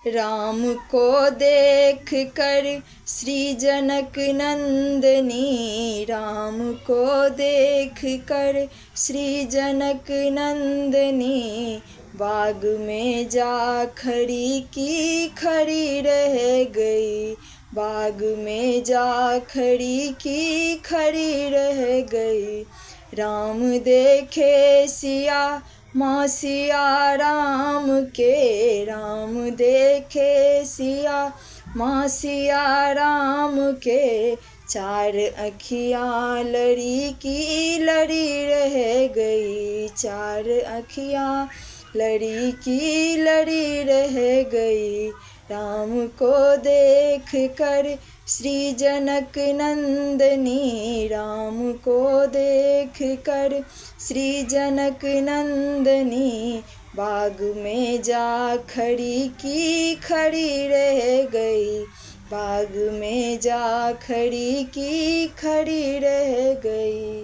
राम को देख कर श्री जनक नंदनी, राम को देख कर श्री जनक नंदनी, बाग में जा खड़ी की खड़ी रह गई, बाग में जा खड़ी की खड़ी रह गई। राम देखे सिया माँ सिया राम के, राम देखे सिया माँ सिया राम के, चार अखियाँ लड़ी की लड़ी रह गई, चार अखियाँ लड़ी की लड़ी रह गई। राम को देख कर श्री जनक नंदनी, राम को देख कर श्री जनक नंदनी, बाग में जा खड़ी की खड़ी रह गई, बाग में जा खड़ी की खड़ी रह गई।